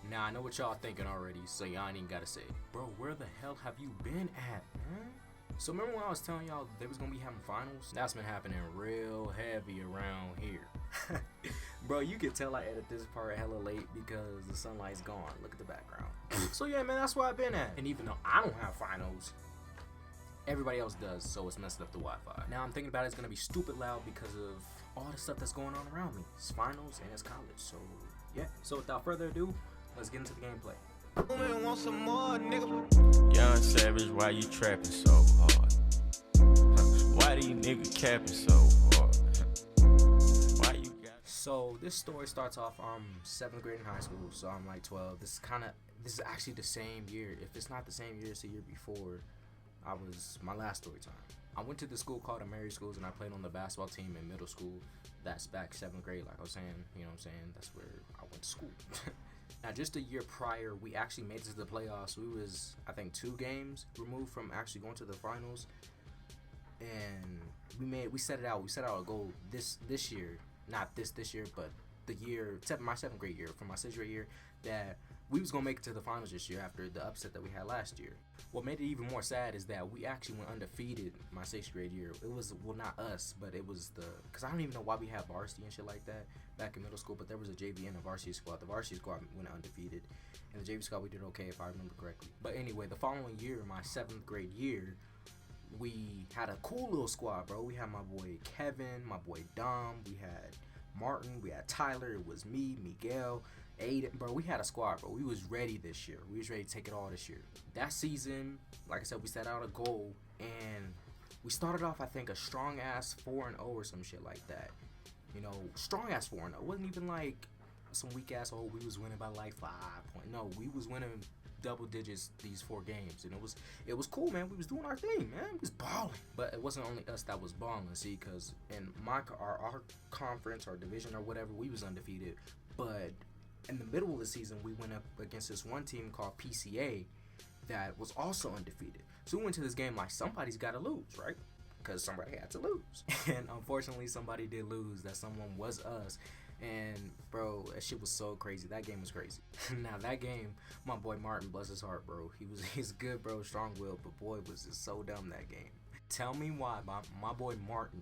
Now I know what y'all thinking already, so y'all ain't even gotta say it. Bro, where the hell have you been at, man? So remember when I was telling y'all they was gonna be having finals? That's been happening real heavy around here. Bro, you can tell I edited this part hella late because the sunlight's gone. Look at the background. So yeah, man, that's where I've been at. And even though I don't have finals, everybody else does, so it's messing up the Wi-Fi. Now I'm thinking about it, it's gonna be stupid loud because of all the stuff that's going on around me. It's finals and it's college, so yeah. So without further ado, let's get into the gameplay. Want some more, nigga. Young Savage, why you trapping so hard? Why these niggas capping so hard? Why you got... So this story starts off 7th grade in high school, so I'm like 12. This is actually the same year. If it's not the same year, it's the year before. I was my last story time. I went to the school called Mary Schools, and I played on the basketball team in middle school. That's back 7th grade, like I was saying. You know what I'm saying? That's where I went to school. Now, just a year prior, we actually made it to the playoffs. We was, I think, 2 games removed from actually going to the finals, and we set it out. We set out a goal this year, not this year, but the year, my 7th grade year, from my 6th grade year, that we was gonna make it to the finals this year after the upset that we had last year. What made it even more sad is that we actually went undefeated my 6th grade year. It was, well, not us, but it was because I don't even know why we had varsity and shit like that back in middle school, but there was a JV and a varsity squad. The varsity squad went undefeated, and the JV squad we did okay if I remember correctly. But anyway, the following year, my 7th grade year, we had a cool little squad, bro. We had my boy Kevin, my boy Dom, we had Martin, we had Tyler, it was me, Miguel, Aiden, bro. We had a squad, bro. We was ready this year. We was ready to take it all this year. That season, like I said, we set out a goal, and we started off, I think, a strong ass 4-0 or some shit like that. You know, strong ass 4-0. It wasn't even like some weak ass, oh, we was winning by like 5 points. No, we was winning double digits these 4 games, and it was cool, man. We was doing our thing, man. We was balling. But it wasn't only us that was balling, see, because in our conference, our division or whatever, we was undefeated. But in the middle of the season, we went up against this one team called PCA that was also undefeated. So we went to this game like somebody's got to lose, right? Because somebody had to lose. And unfortunately, somebody did lose. That someone was us. And bro, that shit was so crazy. That game was crazy. Now that game, my boy Martin, bless his heart, bro. He's good, bro, strong-willed, but boy, was just so dumb that game. Tell me why my boy Martin,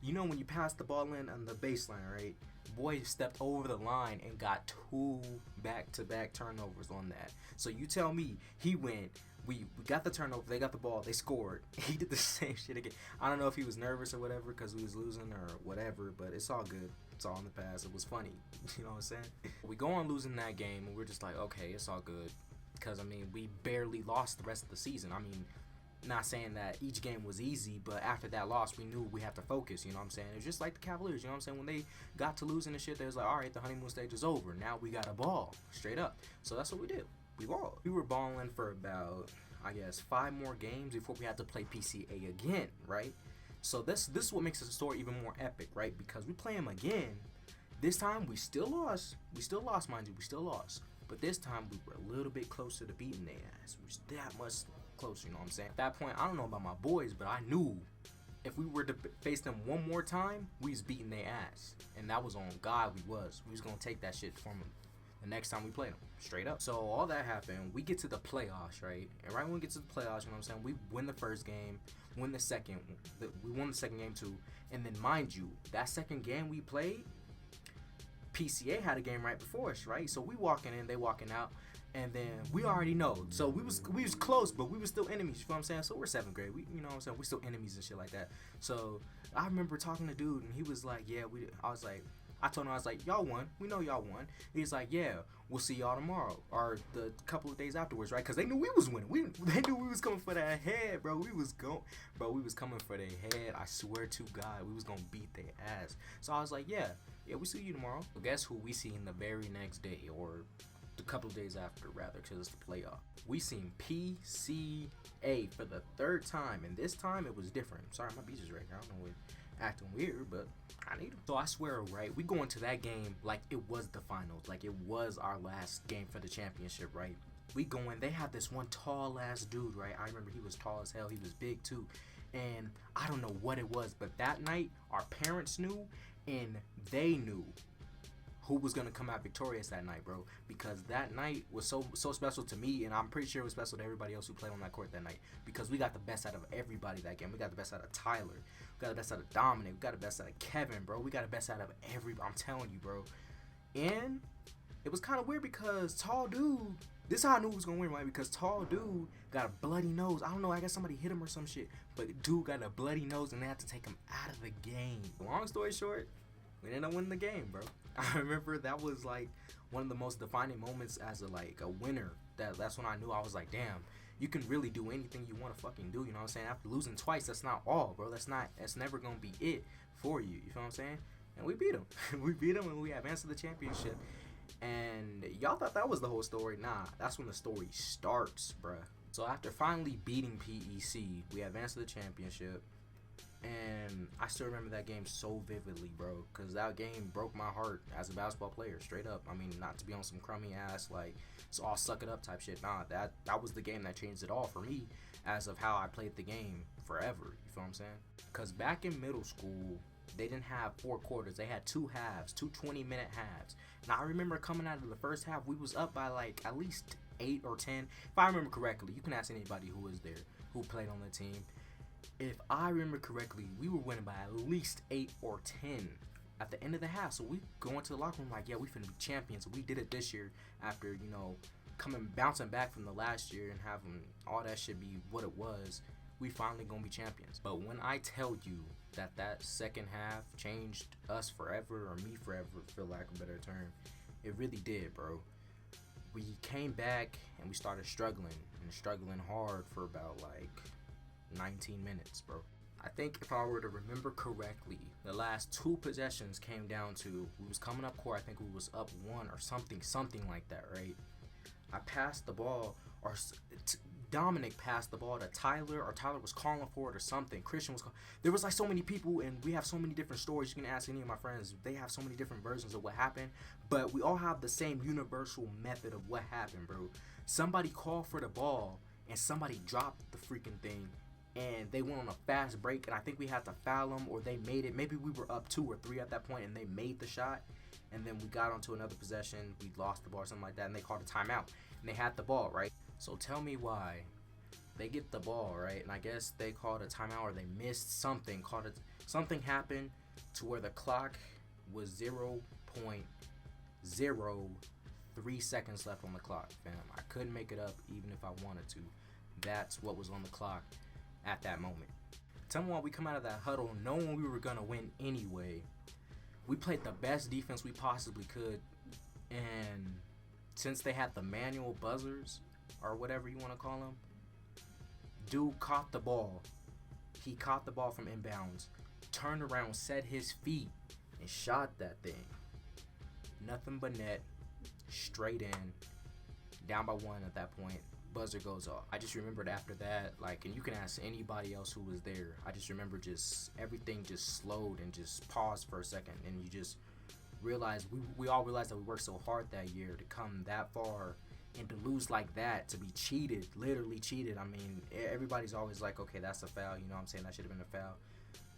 you know when you pass the ball in on the baseline, right? Boy stepped over the line and got 2 back-to-back turnovers on that. So you tell me he went, we got the turnover, they got the ball, they scored. He did the same shit again. I don't know if he was nervous or whatever because we was losing or whatever, but it's all good. It's all in the past. It was funny. You know what I'm saying? We go on losing that game, and we're just like, okay, it's all good. Because, I mean, we barely lost the rest of the season. I mean, not saying that each game was easy, but after that loss, we knew we have to focus, you know what I'm saying? It was just like the Cavaliers, you know what I'm saying? When they got to losing and shit, they was like, all right, the honeymoon stage is over. Now we got a ball, straight up. So that's what we did. We balled. We were balling for about, I guess, 5 more games before we had to play PCA again, right? So this is what makes the story even more epic, right? Because we play them again. This time, we still lost. We still lost, mind you. We still lost. But this time, we were a little bit closer to beating their ass. We was that much closer, you know what I'm saying? At that point, I don't know about my boys, but I knew if we were to face them one more time, we was beating their ass. And that was on God we was. We was going to take that shit from them the next time we played them, straight up. So all that happened, we get to the playoffs, right? And right when we get to the playoffs, you know what I'm saying, we win the first game, win the second, we won the second game too. And then mind you, that second game we played, PCA had a game right before us, right? So we walking in, they walking out, and then we already know. So we was close, but we were still enemies, you know what I'm saying? So we're 7th grade, you know what I'm saying? We're still enemies and shit like that. So I remember talking to dude, and he was like, yeah, I told him, I was like, y'all won. We know y'all won. He's like, yeah, we'll see y'all tomorrow. Or the couple of days afterwards, right? Because they knew we was winning. They knew we was coming for that head, bro. We was coming for their head. I swear to God, we was going to beat their ass. So I was like, yeah, we'll see you tomorrow. But guess who we seen the very next day, or a couple of days after, rather, because it's the playoff. We seen PCA for the 3rd time, and this time it was different. Sorry, my beach is right now. I don't know what acting weird, but I need him. So I swear, right, we go into that game like it was the finals, like it was our last game for the championship, right? We go in, they have this one tall ass dude, right? I remember he was tall as hell, he was big too, and I don't know what it was, but that night our parents knew and they knew who was gonna come out victorious that night, bro. Because that night was so special to me, and I'm pretty sure it was special to everybody else who played on that court that night. Because we got the best out of everybody that game. We got the best out of Tyler. We got the best out of Dominic. We got the best out of Kevin, bro. We got the best out of everybody. I'm telling you, bro. And it was kind of weird because Tall Dude, this is how I knew he was going to win, right? Because Tall Dude got a bloody nose. I don't know, I guess somebody hit him or some shit. But dude got a bloody nose and they had to take him out of the game. Long story short, we ended up winning the game, bro. I remember that was like one of the most defining moments as a winner. That's when I knew. I was like, damn, you can really do anything you want to fucking do. You know what I'm saying? After losing twice, that's not all, bro. That's never going to be it for you. You feel what I'm saying? And we beat him. We beat him and we advanced to the championship. And y'all thought that was the whole story. Nah, that's when the story starts, bruh. So after finally beating PEC, we advanced to the championship. And I still remember that game so vividly, bro. Because that game broke my heart as a basketball player, straight up. I mean, not to be on some crummy ass, like, so I'll suck it up type shit. Nah, that was the game that changed it all for me as of how I played the game forever. You feel what I'm saying? Because back in middle school, they didn't have 4 quarters. They had 2 halves, 2 20-minute halves. Now, I remember coming out of the first half, we was up by like at least 8 or 10. If I remember correctly, you can ask anybody who was there, who played on the team. If I remember correctly, we were winning by at least 8 or 10 at the end of the half. So we go into the locker room like, yeah, we finna be champions. We did it this year after, you know, bouncing back from the last year and having all that shit be what it was. We finally gonna be champions. But when I tell you that second half changed us forever, or me forever, for lack of a better term, it really did, bro. We came back and we started struggling hard for about like 19 minutes, bro. I think if I were to remember correctly, the last 2 possessions came down to, we was coming up court, I think we was up 1 or something like that, right? I passed the ball, or Dominic passed the ball to Tyler, or Tyler was calling for it or something. Christian was there was like so many people, and we have so many different stories. You can ask any of my friends. They have so many different versions of what happened, but we all have the same universal method of what happened, bro. Somebody called for the ball, and somebody dropped the freaking thing, and they went on a fast break, and I think we had to foul them, or they made it. Maybe we were up 2 or 3 at that point, and they made the shot, and then we got onto another possession. We lost the ball or something like that, and they called a timeout, and they had the ball, right? So tell me why they get the ball, right? And I guess they called a timeout, or they missed something. Something happened to where the clock was 0.03 seconds left on the clock, fam. I couldn't make it up even if I wanted to. That's what was on the clock at that moment. Tell me why we come out of that huddle knowing we were gonna win anyway. We played the best defense we possibly could, and since they had the manual buzzers, or whatever you want to call them, dude caught the ball. He caught the ball from inbounds, turned around, set his feet, and shot that thing. Nothing but net, straight in, down by 1 at that point. Buzzer goes off. I just remembered after that, like, and you can ask anybody else who was there, I just remember just everything just slowed and just paused for a second, and you just realized, we all realized that we worked so hard that year to come that far, and to lose like that, to be cheated, literally cheated. I mean, everybody's always like, okay, that's a foul, you know what I'm saying, that should have been a foul.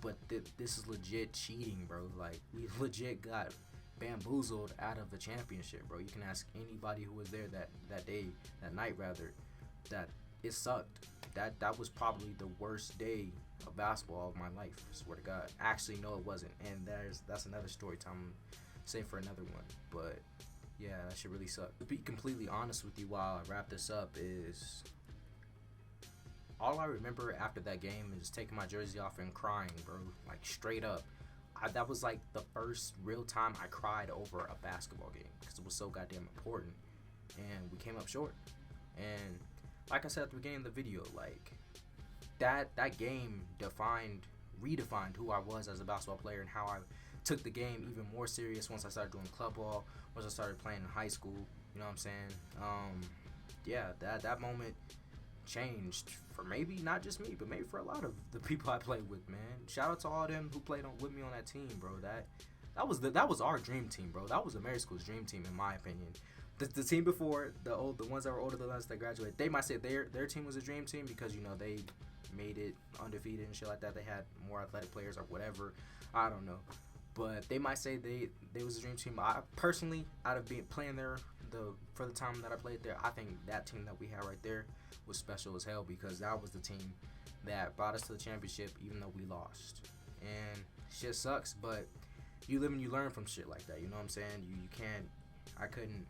But this is legit cheating, bro. Like, we legit got bamboozled out of the championship, bro. You can ask anybody who was there that day, that night rather, that it sucked. That was probably the worst day of basketball of my life, I swear to God. Actually, no, it wasn't. And that's another story time, save for another one. But yeah, that shit really sucked. To be completely honest with you while I wrap this up is, all I remember after that game is taking my jersey off and crying, bro. Like, straight up. That was like the first real time I cried over a basketball game, because it was so goddamn important. And we came up short. And like I said at the beginning of the video, like, that game redefined who I was as a basketball player, and how I took the game even more serious once I started doing club ball, once I started playing in high school. You know what I'm saying? Yeah, that moment changed for maybe not just me, but maybe for a lot of the people I played with, man. Shout out to all them who played with me on that team, bro. That was our dream team, bro. That was Amerischool's dream team, in my opinion. The team before, the ones that were older than us that graduated, they might say their team was a dream team because, you know, they made it undefeated and shit like that. They had more athletic players or whatever. I don't know. But they might say they was a dream team. I personally, out of being playing there for the time that I played there, I think that team that we had right there was special as hell, because that was the team that brought us to the championship even though we lost. And shit sucks, but you live and you learn from shit like that. You know what I'm saying? You can't. I couldn't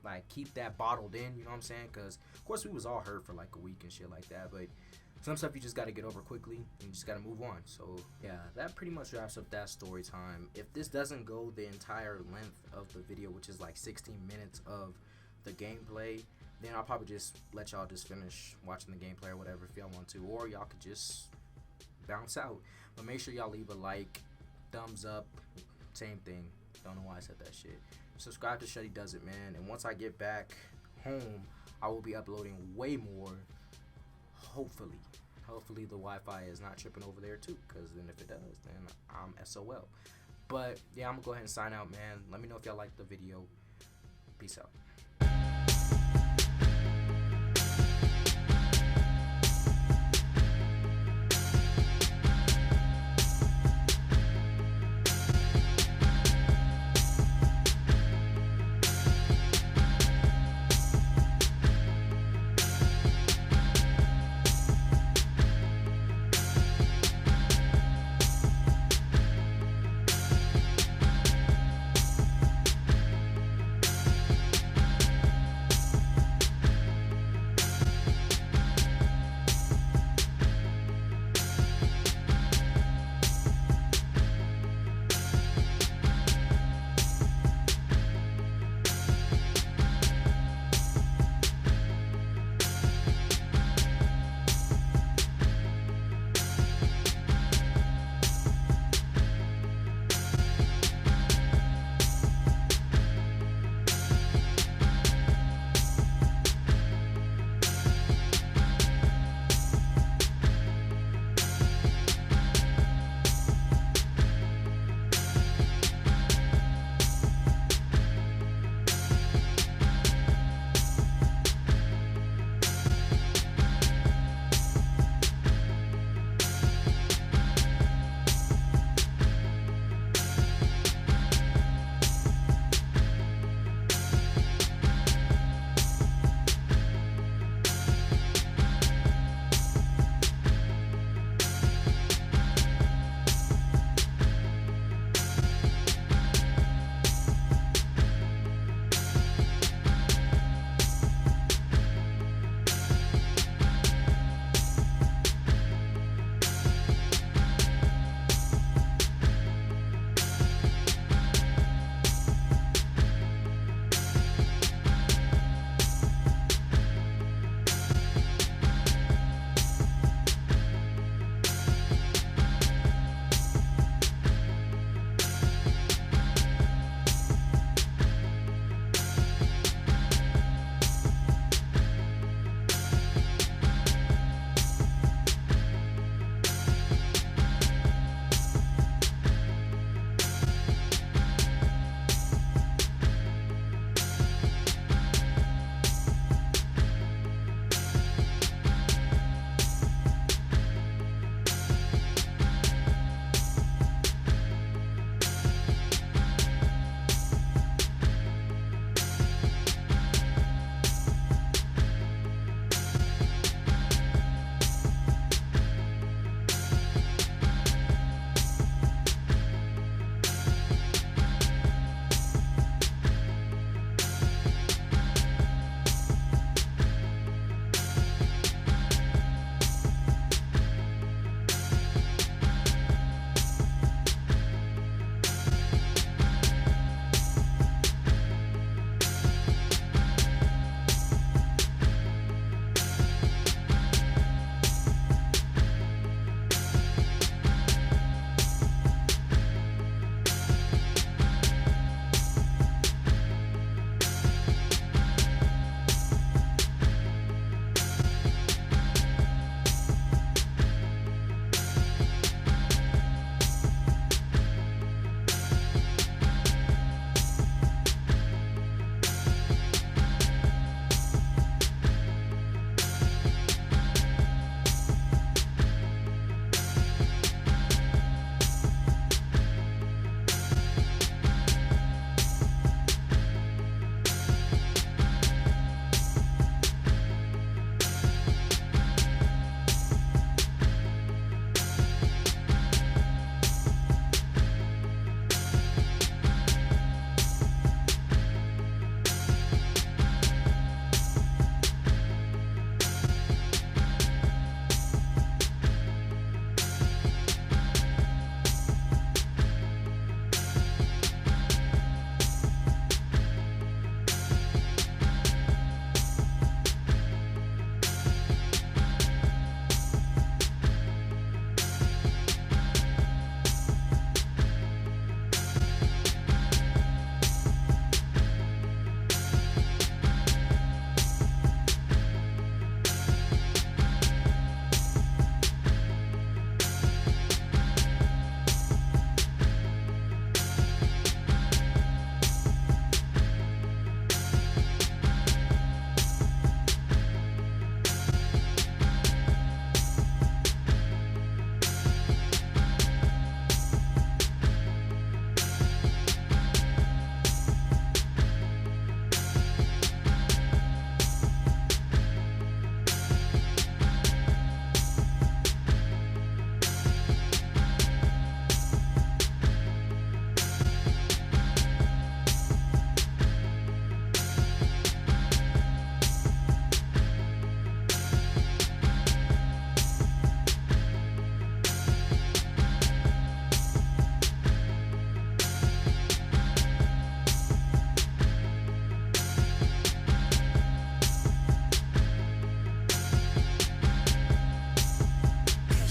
like keep that bottled in. You know what I'm saying? Because of course we was all hurt for like a week and shit like that, but some stuff you just got to get over quickly and you just got to move on. So yeah, that pretty much wraps up that story time. If this doesn't go the entire length of the video, which is like 16 minutes of the gameplay, then I'll probably just let y'all just finish watching the gameplay or whatever if y'all want to, or y'all could just bounce out. But make sure y'all leave a like, thumbs up, same thing. Don't know why I said that shit. Subscribe to Shuddy Does It, man. And once I get back home, I will be uploading way more. Hopefully the Wi-Fi is not tripping over there too, because then if it does, then I'm SOL. But yeah, I'm gonna go ahead and sign out, man. Let me know if y'all liked the video. Peace out.